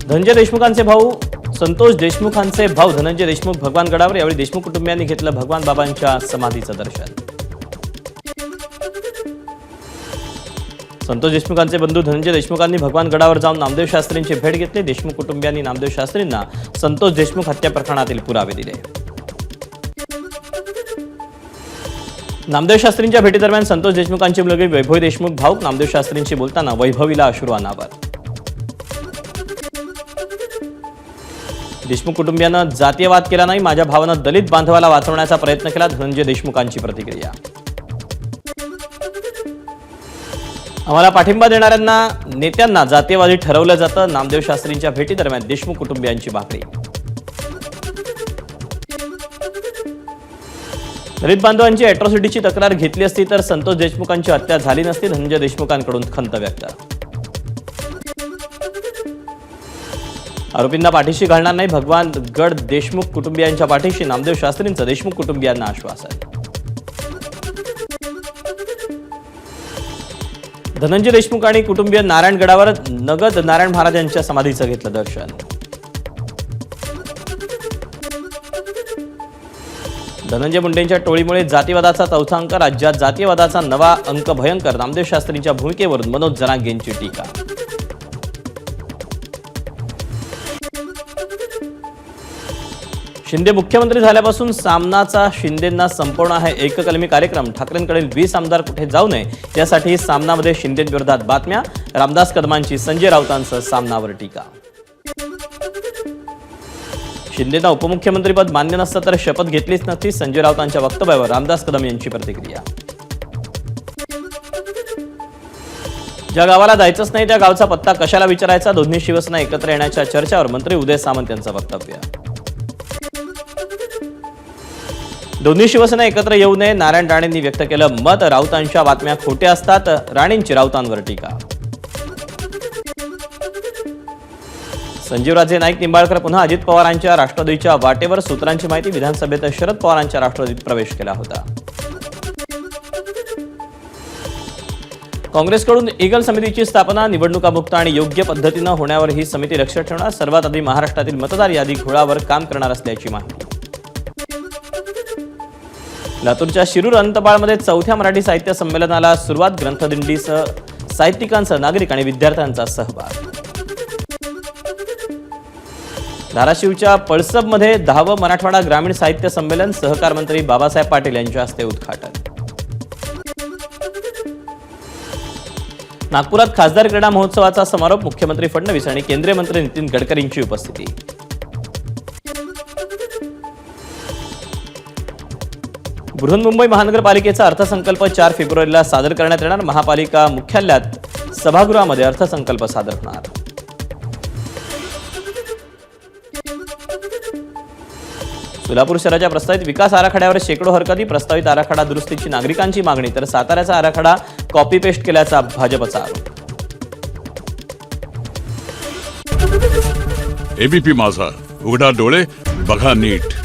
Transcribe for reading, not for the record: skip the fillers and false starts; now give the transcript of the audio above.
धनंजय देशमुखांचे भाऊ संतोष देशमुखांचे भाऊ धनंजय देशमुख भगवान गडावर यावेळी देशमुख कुटुंबियांनी घेतलं भगवान बाबांच्या समाधीचं दर्शन। संतोष देशमुखांचे बंधू धनंजय देशमुखांनी भगवान गडावर जाऊन नामदेव शास्त्रींची भेट घेतली। देशमुख कुटुंबियांनी नामदेव शास्त्रींना संतोष देशमुख हत्या प्रकरणातील पुरावे दिले। नामदेव शास्त्रींच्या भेटीदरम्यान संतोष देशमुखांची मुलगी वैभवी देशमुख भाऊक नामदेव शास्त्रींशी बोलताना वैभवीला अश्रू अनावर। देशमुख कुटुंबियांना जातीयवाद केला नाही, माझ्या भावानं दलित बांधवाला वाचवण्याचा प्रयत्न केला, धनंजय देशमुखांची प्रतिक्रिया। आम्हाला पाठिंबा देणाऱ्यांना नेत्यांना जातीयवादी ठरवलं जातं, नामदेव शास्त्रींच्या भेटीदरम्यान देशमुख कुटुंबियांची भाकरी। दलित बांधवांची अॅट्रॉसिटीची तक्रार घेतली असती तर संतोष देशमुखांची हत्या झाली नसती, धनंजय देशमुखांकडून खंत व्यक्त। आरोपींना पाठीशी घालणार नाही, भगवान गड देशमुख कुटुंबियांच्या पाठीशी नामदेव शास्त्रींचं देशमुख कुटुंबियांना आश्वासन। धनंजय देशमुख आणि कुटुंबीय नारायणगडावर नगद नारायण महाराज यांच्या समाधीचं घेतलं दर्शन। धनंजय मुंडेंच्या टोळीमुळे जातीवादाचा चौथा अंक, राज्यात जातीयवादाचा नवा अंक भयंकर, नामदेव शास्त्रींच्या भूमिकेवरून मनोज जरांगेंची टीका। शिंदे मुख्यमंत्री झाल्यापासून सामनाचा शिंदेंना संपवणं आहे एककलमी कार्यक्रम, ठाकरेंकडील 20 आमदार कुठे जाऊ नये यासाठी सामनामध्ये शिंदेंविरोधात बातम्या, रामदास कदमांची संजय राऊतांचं सामनावर टीका। शिंदेंना उपमुख्यमंत्रीपद मान्य नसतं तर शपथ घेतलीच नसती, संजय राऊतांच्या वक्तव्यावर रामदास कदम यांची प्रतिक्रिया। ज्या गावाला जायचंच नाही त्या गावचा पत्ता कशाला विचारायचा, दोन्ही शिवसेना एकत्र येण्याच्या चर्चावर मंत्री उदय सामंत यांचं वक्तव्य। दोन्ही शिवसेना एकत्र येऊ नये, नारायण राणेंनी व्यक्त केलं मत, राऊतांच्या बातम्या खोट्या असतात, राणेंची राऊतांवर टीका। संजीवराजे नाईक निंबाळकर पुन्हा अजित पवारांच्या राष्ट्रवादीच्या वाटेवर, सूत्रांची माहिती, विधानसभेत शरद पवारांच्या राष्ट्रवादीत प्रवेश केला होता। काँग्रेसकडून ईगल समितीची स्थापना, निवडणुकामुक्त आणि योग्य पद्धतीनं होण्यावर ही समिती लक्ष ठेवणार, सर्वात आधी महाराष्ट्रातील मतदार यादी घोळावर काम करणार असल्याची माहिती। लातूरच्या शिरूर अनंतपाळमध्ये चौथ्या मराठी साहित्य संमेलनाला सुरुवात, ग्रंथदिंडीसह साहित्यिकांचा, नागरिक आणि विद्यार्थ्यांचा सहभाग। धाराशिवच्या पळसबमध्ये 10वं मराठवाडा ग्रामीण साहित्य संमेलन, सहकार मंत्री बाबासाहेब पाटील यांच्या हस्ते उद्घाटन। नागपुरात खासदार क्रीडा महोत्सवाचा समारोप, मुख्यमंत्री फडणवीस आणि केंद्रीय मंत्री नितीन गडकरींची उपस्थिती। बृहन्मुंबई महानगरपालिकेचा अर्थसंकल्प 4 फेब्रुवारीला सादर करण्यात येणार, महापालिका मुख्यालयात सभागृहामध्ये अर्थसंकल्प सादर होणार। सोलापूर शहराच्या प्रस्तावित विकास आराखड्यावर शेकडो हरकती, प्रस्तावित आराखडा दुरुस्तीची नागरिकांची मागणी, तर साताऱ्याचा आराखडा कॉपी पेस्ट केल्याचा भाजपचा आरोप। एबीपी माझा, उघडा डोळे बघा नीट।